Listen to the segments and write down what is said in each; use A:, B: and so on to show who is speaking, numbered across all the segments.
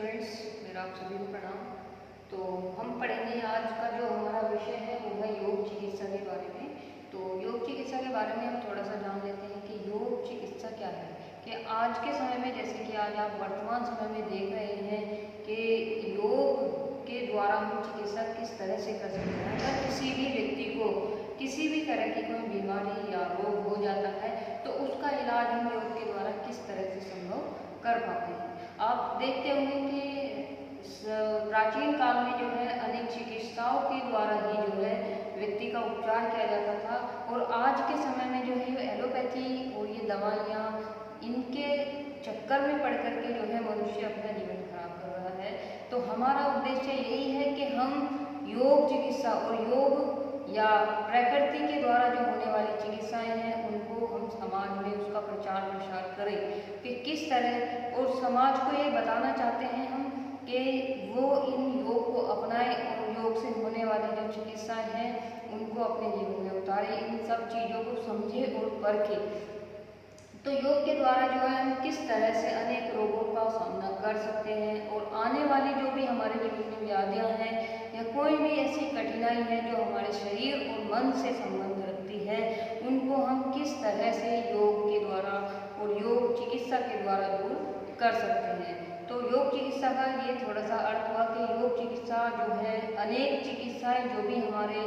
A: Students, मेरा आप सभी को प्रणाम। तो हम पढ़ेंगे आज का जो हमारा विषय है वो है योग चिकित्सा के बारे में। तो योग चिकित्सा के बारे में हम थोड़ा सा जान लेते हैं कि योग चिकित्सा क्या है। कि आज के समय में, जैसे कि आज आप वर्तमान समय में देख रहे हैं कि योग के द्वारा हम चिकित्सा किस तरह से कर सकते हैं। अगर किसी भी व्यक्ति को किसी भी तरह की कोई बीमारी या रोग हो जाता है तो उसका इलाज हम योग के द्वारा किस तरह से संभव कर पाते हैं। आप देखते होंगे कि प्राचीन काल में जो है अनेक चिकित्साओं के द्वारा ही जो है व्यक्ति का उपचार किया जाता था, और आज के समय में जो है एलोपैथी और ये दवाइयाँ, इनके चक्कर में पड़ करके जो है मनुष्य अपना जीवन खराब कर रहा है। तो हमारा उद्देश्य यही है कि हम योग चिकित्सा और योग या प्रकृति के द्वारा जो होने वाली चिकित्साएं हैं उनको हम समाज में उसका प्रचार प्रसार करें कि किस तरह, और समाज को ये बताना चाहते हैं हम कि वो इन योग को अपनाएं और योग से होने वाली जो चिकित्साएं हैं उनको अपने जीवन में उतारें, इन सब चीज़ों को समझे और परखें। तो योग के द्वारा जो है हम किस तरह से अनेक रोगों का सामना कर सकते हैं, और आने वाली जो भी हमारे जीवन में व्याधियाँ हैं या कोई भी ऐसी कठिनाई है जो हमारे शरीर और मन से संबंध रखती है, उनको हम किस तरह से योग के द्वारा और योग चिकित्सा के द्वारा दूर कर सकते हैं। तो योग चिकित्सा का ये थोड़ा सा अर्थ हुआ कि योग चिकित्सा जो है अनेक चिकित्साएं जो भी हमारे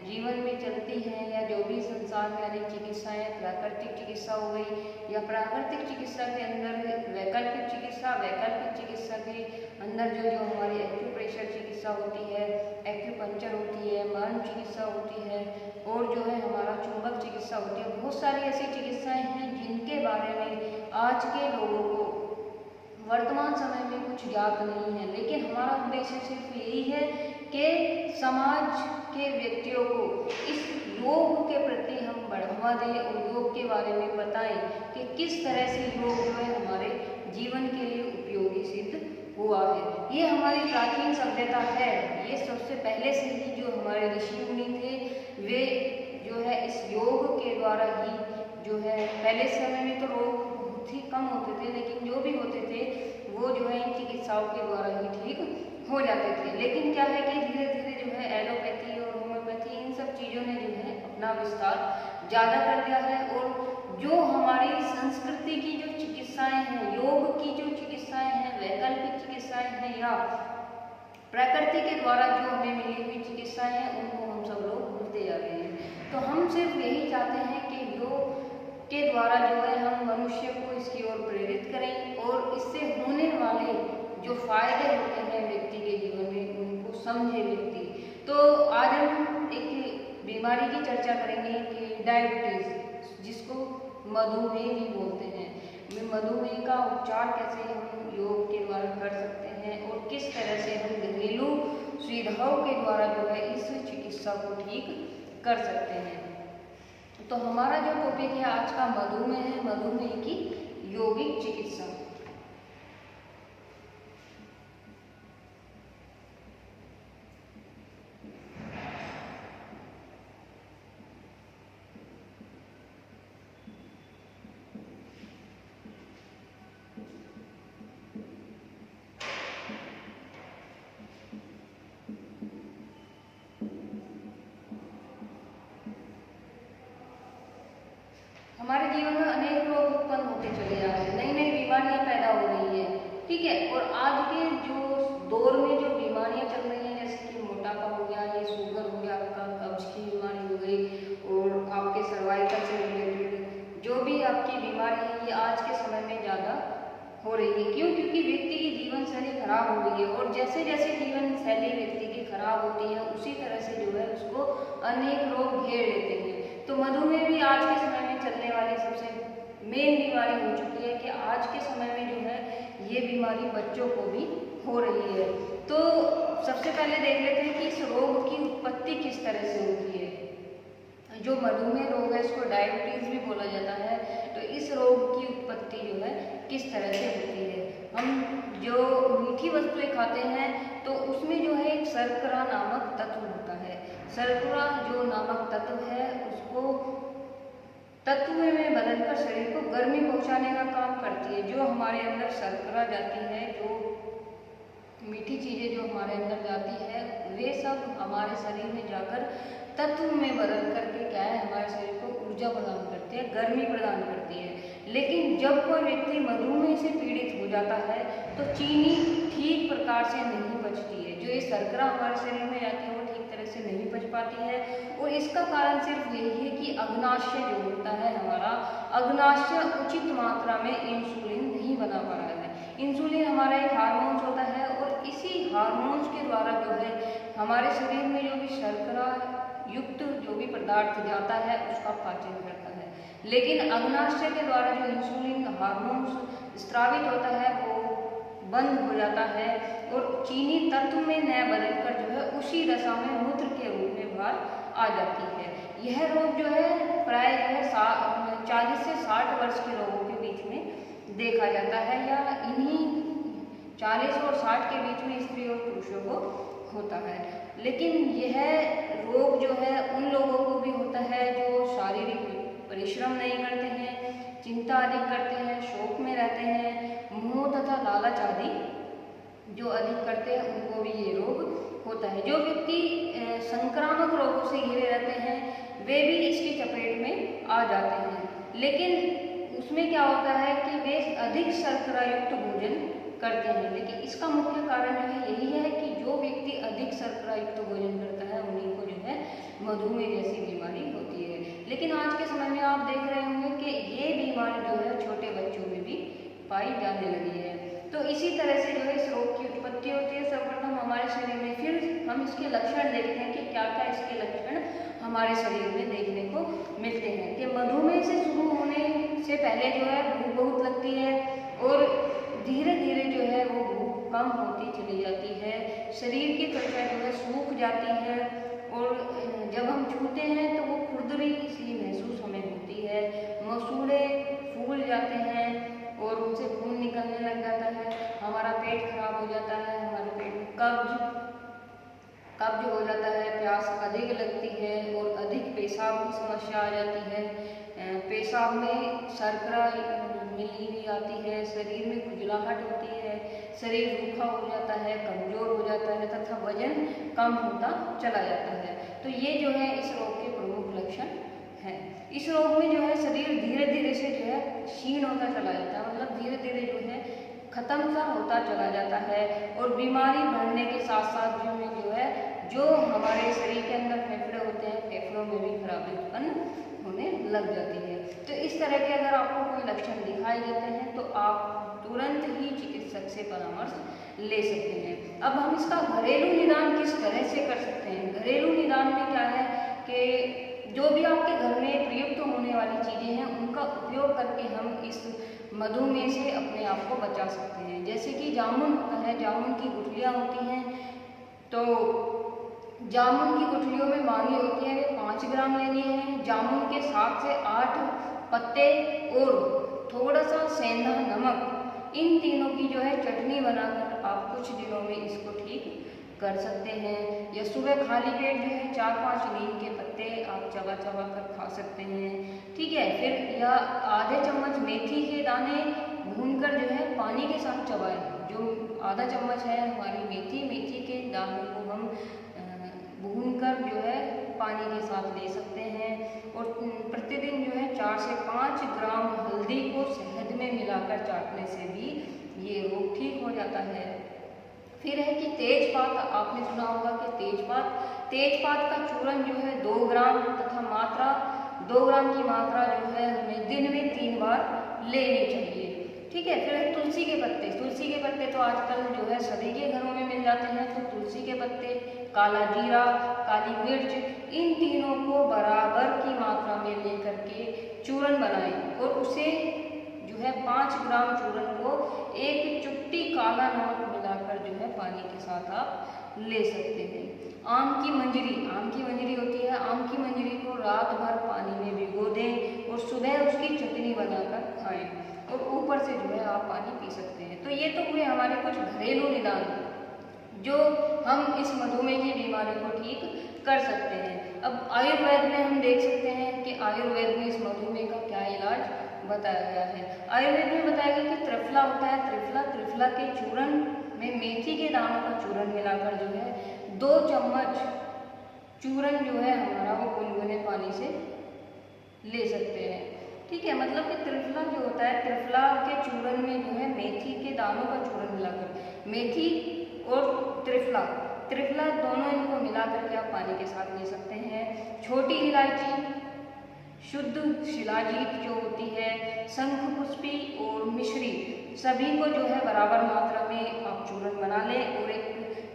A: जीवन में चलती हैं या जो भी संसार में अनेक चिकित्साएं, प्राकृतिक चिकित्सा हो गई या प्राकृतिक चिकित्सा के अंदर वैकल्पिक चिकित्सा के अंदर जो जो हमारी एक्यूप्रेशर चिकित्सा होती है, एक्यूपंक्चर होती है, मर्म चिकित्सा होती है, और जो है हमारा चुंबक चिकित्सा होती है। बहुत सारी ऐसी चिकित्साएं हैं जिनके बारे में आज के लोगों को वर्तमान समय में कुछ ज्ञात नहीं है, लेकिन हमारा उद्देश्य सिर्फ यही है कि समाज के व्यक्तियों को इस योग के प्रति हम बढ़ावा दें और योग के बारे में बताएं कि किस तरह से योग जो है हमारे जीवन के लिए उपयोगी सिद्ध हुआ है। ये हमारी प्राचीन सभ्यता है, ये सबसे पहले से ही जो हमारे ऋषि मुनि थे वे जो है इस योग के द्वारा ही जो है, पहले समय में तो रोग बहुत ही कम होते थे, लेकिन जो भी होते थे वो जो है इन चिकित्साओं के द्वारा ही ठीक हो जाते थे। लेकिन क्या है कि धीरे धीरे जो है एलोपैथी और होम्योपैथी, इन सब चीज़ों ने जो है अपना विस्तार ज़्यादा कर दिया है, और जो हमारी संस्कृति की जो चिकित्साएं हैं, योग की जो चिकित्साएं हैं, वैकल्पिक चिकित्साएं हैं या प्रकृति के द्वारा जो हमें मिली हुई चिकित्साएं हैं, उनको हम सब लोग भूलते जा रहे हैं। तो हम सिर्फ यही चाहते हैं कि योग के द्वारा जो है हम मनुष्य को इसकी ओर प्रेरित करें और इससे होने वाले जो फायदे होते हैं व्यक्ति के जीवन में उनको समझे व्यक्ति। तो आज हम एक बीमारी की चर्चा करेंगे कि डायबिटीज, जिसको मधुमेह भी बोलते हैं। मधुमेह का उपचार कैसे हम योग के द्वारा कर सकते हैं और किस तरह से हम घरेलू सुविधाओं के द्वारा जो है इस चिकित्सा को ठीक कर सकते हैं। तो हमारा जो टॉपिक है आज का मधुमेह है, मधुमेह की यौगिक चिकित्सा। हमारे जीवन में अनेक रोग उत्पन्न होते चले जा रहे हैं, नई नई बीमारियां पैदा हो रही है, ठीक है। और आज के जो दौर में जो बीमारियां चल रही हैं, जैसे कि मोटापा हो गया, ये शुगर हो गया, आपका कब्ज की बीमारी हो गई, और आपके सर्वाइकल से रिलेटेड जो भी आपकी बीमारी है, ये आज के समय में ज़्यादा हो रही है। क्यों? क्योंकि व्यक्ति की जीवन शैली खराब हो गई है, और जैसे जैसे जीवन शैली व्यक्ति की खराब होती है उसी तरह से जो है उसको अनेक रोग घेर लेते हैं। तो मधुमेह भी आज के समय में चलने वाली सबसे मेन बीमारी हो चुकी है कि आज के समय में जो है ये बीमारी बच्चों को भी हो रही है। तो सबसे पहले देख लेते हैं कि इस रोग की उत्पत्ति किस तरह से होती है। जो मधुमेह रोग है इसको डायबिटीज भी बोला जाता है। तो इस रोग की उत्पत्ति जो है किस तरह से होती है। हम जो मीठी वस्तुएं खाते हैं तो उसमें जो है एक शर्करा नामक तत्व होता है। शर्करा जो नामक तत्व है उसको तत्व में बदलकर शरीर को गर्मी पहुंचाने का काम करती है। जो हमारे अंदर शर्करा जाती है, जो मीठी चीज़ें जो हमारे अंदर जाती है वे सब हमारे शरीर में जाकर तत्व में बदल करके क्या है, हमारे शरीर को ऊर्जा प्रदान करती है, गर्मी प्रदान करती है। लेकिन जब कोई व्यक्ति मधुमेह से पीड़ित हो जाता है तो चीनी ठीक प्रकार से नहीं पचती है। जो ये शर्करा हमारे शरीर में जाती है वो ठीक तरह से नहीं पच पाती है, और इसका कारण सिर्फ यही है कि अग्नाशय जो होता है हमारा, अग्नाशय उचित मात्रा में इंसुलिन नहीं बना पा रहा है। इंसुलिन हमारा एक हार्मोन्स होता है, और इसी हार्मोन्स के द्वारा जो है हमारे शरीर में जो भी शर्करा युक्त जो भी पदार्थ जाता है उसका पाचन करता है। लेकिन अग्नाशय के द्वारा जो इंसुलिन हार्मोन्स स्रावित होता है वो बंद हो जाता है, और चीनी तत्व में न बदलकर जो है उसी दशा में मूत्र के रूप में बाहर आ जाती है। यह रोग जो है प्राय जो है 40 से 60 वर्ष के लोगों के बीच में देखा जाता है, या इन्हीं 40 और 60 के बीच में स्त्री और पुरुषों को होता है। लेकिन यह रोग जो है उन लोगों को भी होता है जो शारीरिक परिश्रम नहीं करते हैं, चिंता अधिक करते हैं, शौक में रहते हैं, मोह तथा लालच आदि जो अधिक करते हैं उनको भी ये रोग होता है। जो व्यक्ति संक्रामक रोगों से घिरे रहते हैं वे भी इसकी चपेट में आ जाते हैं। लेकिन उसमें क्या होता है कि वे अधिक शर्करा युक्त भोजन करते हैं। लेकिन इसका मुख्य कारण जो है यही है कि जो व्यक्ति अधिक शर्करा युक्त भोजन करता है उन्हीं को जो है मधुमेह जैसी बीमारी होती है। लेकिन आज के समय में आप देख रहे होंगे कि ये बीमारी जो है छोटे बच्चों में भी पाई जाने लगी है। तो इसी तरह से जो है इस रोग की उत्पत्ति होती है सर्वप्रथम हमारे शरीर में, फिर हम इसके लक्षण देखते हैं कि क्या क्या इसके लक्षण हमारे शरीर में देखने को मिलते हैं। कि मधुमेह से शुरू होने से पहले जो है भूख बहुत लगती है, और धीरे धीरे जो है वो भूख कम होती चली जाती है, शरीर की त्वचा जो है सूख जाती है, और जब हम छूते हैं तो वो खुरदरी सी महसूस हमें होती है, मसूड़े फूल जाते हैं और उनसे खून निकलने लग जाता है, हमारा पेट खराब हो जाता है, हमारे पेट में कब्ज हो जाता है, प्यास अधिक लगती है और अधिक पेशाब की समस्या आ जाती है, पेशाब में शर्करा मिलनी भी आती है, शरीर में खुजलाहट होती है, शरीर रूखा हो जाता है, कमजोर हो जाता है तथा वजन कम होता चला जाता है। तो ये जो है इस रोग के प्रमुख लक्षण हैं। इस रोग में जो है शरीर धीरे धीरे से जो है क्षीण होता चला जाता है, मतलब धीरे धीरे जो है खत्म सा होता चला जाता है, और बीमारी बढ़ने के साथ साथ जो है जो हमारे शरीर के अंदर फेफड़े होते हैं फेफड़ों में भी खराबी उत्पन्न होने लग जाती है। तो इस तरह के अगर आपको कोई लक्षण दिखाई देते हैं तो आप तुरंत ही चिकित्सक से परामर्श ले सकते हैं। अब हम इसका घरेलू निदान किस तरह से कर सकते हैं। घरेलू निदान में क्या है कि जो भी आपके घर में प्रयुक्त होने वाली चीज़ें हैं उनका उपयोग करके हम इस मधुमेह से अपने आप को बचा सकते हैं। जैसे कि जामुन होता है, जामुन की गुठलियाँ होती हैं, तो जामुन की गुठलियों में मांगी होती है 5 ग्राम लेनी है। जामुन के 7 से 8 पत्ते और थोड़ा सा सेंधा नमक, इन तीनों की जो है चटनी बनाकर आप कुछ दिनों में इसको ठीक कर सकते हैं। या सुबह खाली पेट जो है 4-5 नीम के पत्ते आप चबा चबा कर खा सकते हैं, ठीक है। फिर या आधे चम्मच मेथी के दाने भूनकर जो है पानी के साथ चबाएं। जो आधा चम्मच है हमारी मेथी के दानों को हम भूनकर जो है पानी के साथ ले सकते हैं। और प्रतिदिन जो है 4 से 5 ग्राम हल्दी को शहद में मिलाकर चाटने से भी ये रोग ठीक हो जाता है। फिर है कि तेजपात, आपने सुना होगा कि तेजपात का चूरन जो है 2 ग्राम तथा 2 ग्राम की मात्रा जो है हमें दिन में 3 बार लेनी चाहिए, ठीक है। फिर तुलसी के पत्ते तो आजकल जो है सभी के घरों में मिल जाते हैं। तो तुलसी के पत्ते, काला जीरा, काली मिर्च, इन तीनों को बराबर की मात्रा में लेकर के चूरन बनाएं, और उसे जो है 5 ग्राम चूरन को 1 चुटकी काला नमक मिलाकर जो है पानी के साथ आप ले सकते हैं। आम की मंजरी होती है, आम की मंजरी को रात भर पानी में भिगो दें और सुबह उसकी चटनी बनाकर खाएं, और ऊपर से जो है आप पानी पी सकते हैं। तो ये तो हुए हमारे कुछ घरेलू निदान जो हम इस मधुमेह की बीमारी को ठीक कर सकते हैं। अब आयुर्वेद में हम देख सकते हैं कि आयुर्वेद में इस मधुमेह का क्या इलाज बताया गया है। आयुर्वेद में बताया गया कि त्रिफला होता है, त्रिफला के चूरन में मेथी के दानों का चूरन मिलाकर जो है 2 चम्मच चूरन जो है हमारा वो गुनगुने पानी से ले सकते हैं। ठीक है, मतलब कि त्रिफला जो होता है, त्रिफला के चूरन में जो है मेथी के दानों का चूरन मिलाकर, मेथी और त्रिफला त्रिफला दोनों इनको मिला करके आप पानी के साथ ले सकते हैं। छोटी इलायची, शुद्ध शिलाजीत जो होती है, शंखपुष्पी और मिश्री, सभी को जो है बराबर मात्रा में आप चूरन बना लें और एक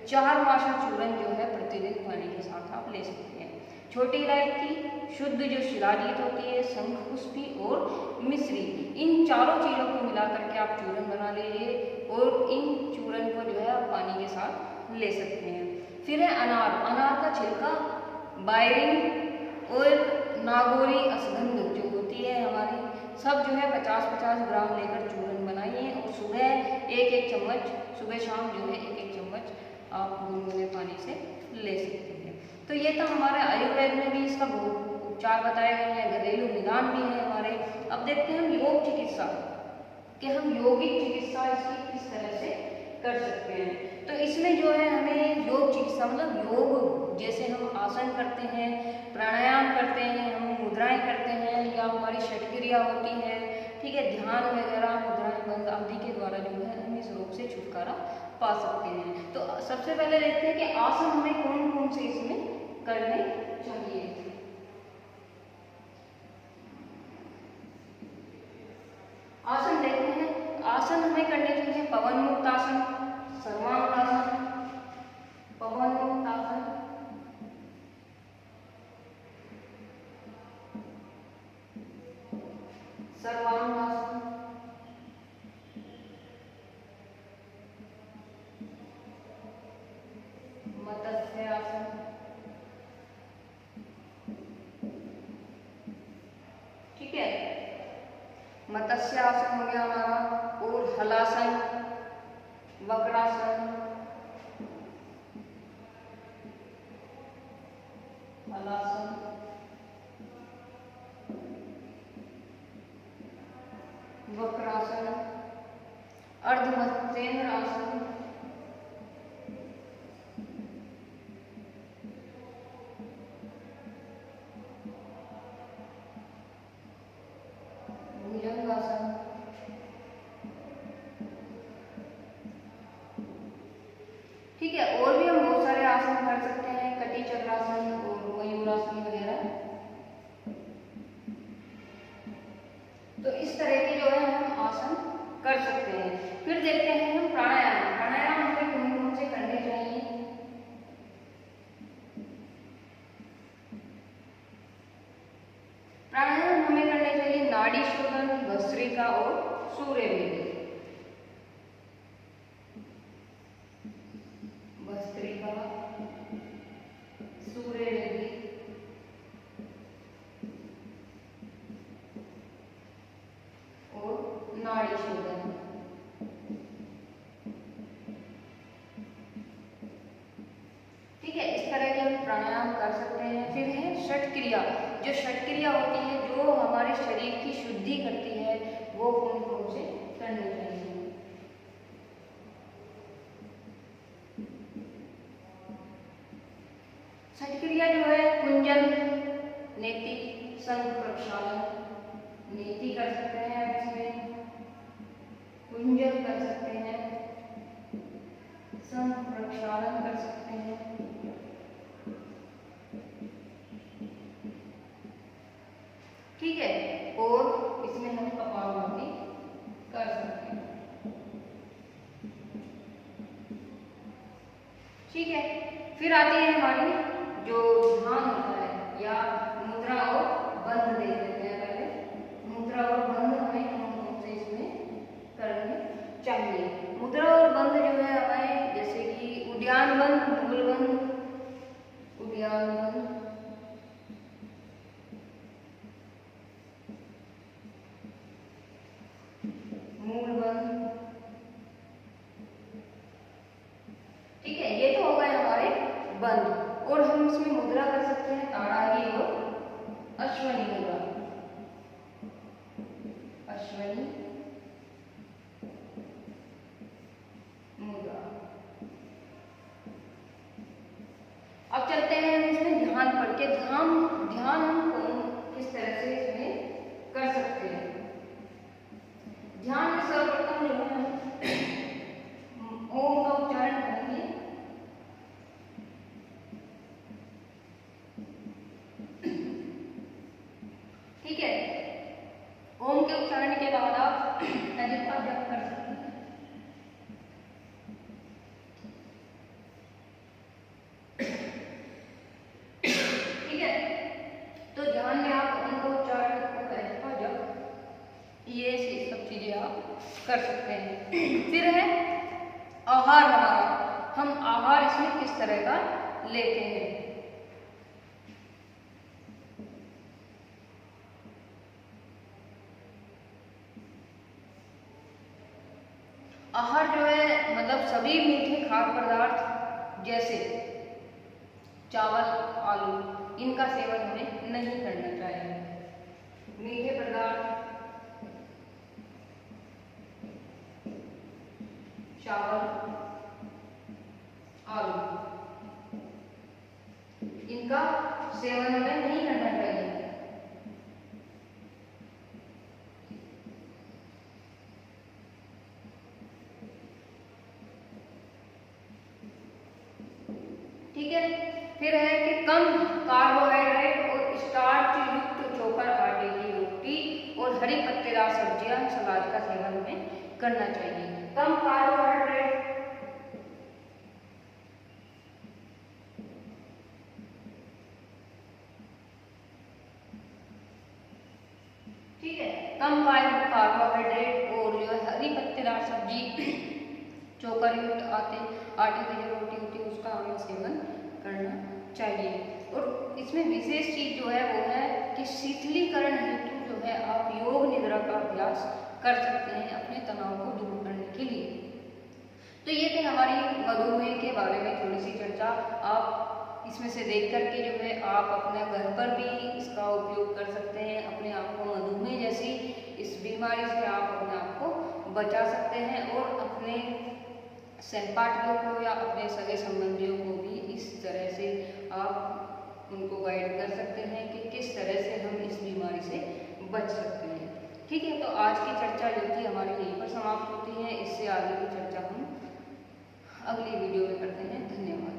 A: 4 माशा चूरन जो है प्रतिदिन पानी के साथ आप ले सकते हैं। छोटी इलायची, शुद्ध जो शिलाजीत होती है, शंखपुष्पी और मिश्री, इन चारों चीज़ों को मिला करके आप चूरन बना लीजिए और इन चूरन को जो है आप पानी के साथ ले सकते हैं। फिर है अनार, अनार का छिलका, बायरिंग और नागौरी अश्वगंध जो होती है हमारी, सब जो है 50-50 ग्राम लेकर चूरन बनाइए और सुबह 1-1 चम्मच, सुबह शाम जो है 1-1 चम्मच आप गुनगुने पानी से ले सकते हैं। तो ये तो हमारे आयुर्वेद में भी इसका बहुत उपचार बताए गए हैं, घरेलू निदान भी है हमारे। अब देखते हैं हम योग चिकित्सा, कि हम यौगिक चिकित्सा इसकी किस तरह से कर सकते हैं। तो इसमें जो है हमें योग चिकित्सा मतलब योग, जैसे हम आसन करते हैं, प्राणायाम करते हैं, हम मुद्राएं करते हैं या हमारी षटक्रिया होती है, ठीक है, ध्यान वगैरह, मुद्राएं बंद आदि के द्वारा जो है हम इस रोग से छुटकारा पा सकते हैं। तो सबसे पहले देखते हैं कि आसन हमें कौन कौन से इसमें करने चाहिए। आसन देखते हैं, आसन हमें करने चाहिए पवन मुक्त आसन, सर्वांगासन, पवन मुक्त आसन, सर्वांगासन, मत्स्य आसन, ठीक है, मत्स्य आसन हो गया हमारा, और हलासन, वक्रासन, हलासन, वक्रासन, अर्धमत्स्येंद्र आसन, भुजंगासन, ठीक है, और भी हम बहुत सारे आसन कर सकते हैं, कटी चक्रासन और मयूरासन वगैरह। तो इस तरह के जो है हम आसन कर सकते हैं। फिर देखते हैं हम प्राणायाम, प्राणायाम हमें कौन कौन से करने चाहिए। प्राणायाम हमें करने चाहिए नाड़ी शोधन, भस्त्रिका और सूर्य वेदी, भस्त्रिका, सूर्य वेदी और नाड़ी शोधन। ठीक है, इस तरह के हम प्राणायाम कर सकते हैं। फिर है षटक्रिया, जो षटक्रिया होती है जो हमारे शरीर की शुद्धि करती है, वो कौन कौन से करने चाहिए। षटक्रिया जो है कुंजन, नेति, शंख प्रक्षालन, नेति कर सकते हैं आप इसमें, कुंजन कर सकते हैं, शंख प्रक्षालन कर सकते हैं, ठीक है, और इसमें हम कपालभाति कर सकते हैं। ठीक है, फिर आती है हमारी जो ध्यान होता है या मुद्रा और बंध देख लेते हैं। पहले मुद्रा और बंध हमें कौन कौन से इसमें करने चाहिए। मुद्रा और बंध जो है हमें, जैसे कि उद्यान बंध, मूल बंध, उद्यान बंध, मूल बंध, ठीक है, ये तो हो गए हमारे बंध। और हम इसमें मुद्रा कर सकते हैं ताड़ाही और अश्वनी मुद्रा, अश्वनी मुद्रा। ध्यान हम किस तरह से इसमें कर सकते हैं। ध्यान में सर्वप्रथम जो है ओम का उच्चारण करेंगे। ठीक है, ओम के उच्चारण के बाद आप अजंता का जप कर सकते हैं। ठीक है, तो ध्यान में आप ओम का उच्चारण अजंता जप ये सब चीजें आप कर सकते हैं। फिर है आहार हमारा, हम आहार इसमें किस तरह का लेते हैं। आहार जो है मतलब सभी मीठे खाद्य पदार्थ जैसे चावल, आलू, इनका सेवन हमें नहीं करना चाहिए। मीठे पदार्थ, चावल, आलू, इनका सेवन हमें नहीं करना चाहिए। ठीक है, फिर है कि कम कार्बोहाइड्रेट और स्टार्च युक्त चोकर आटे की रोटी और हरी पत्तेदार सब्जियां, सलाद का सेवन हमें करना चाहिए। कम कार्बोहाइड्रेट, ठीक है, कम कार्बोहाइड्रेट और जो है हरी पत्तेदार सब्जी, चोकर युक्त आटे की जो रोटी होती है उसका हमें सेवन करना चाहिए। और इसमें विशेष चीज जो है वो है कि शीतलीकरण हेतु जो है आप योग निद्रा का अभ्यास कर सकते हैं अपने तनाव को दूर करने के लिए। तो ये थे हमारी मधुमेह के बारे में थोड़ी सी चर्चा। आप इसमें से देख करके जो है आप अपने घर पर भी इसका उपयोग कर सकते हैं। अपने आप को मधुमेह जैसी इस बीमारी से आप अपने आप को बचा सकते हैं और अपने सहपाठियों को या अपने सगे संबंधियों को भी इस तरह से आप उनको गाइड कर सकते हैं कि किस तरह से हम इस बीमारी से बच सकते हैं। ठीक है, तो आज की चर्चा जो थी हमारी यहीं पर समाप्त होती है। इससे आगे की चर्चा हम अगली वीडियो में करते हैं। धन्यवाद।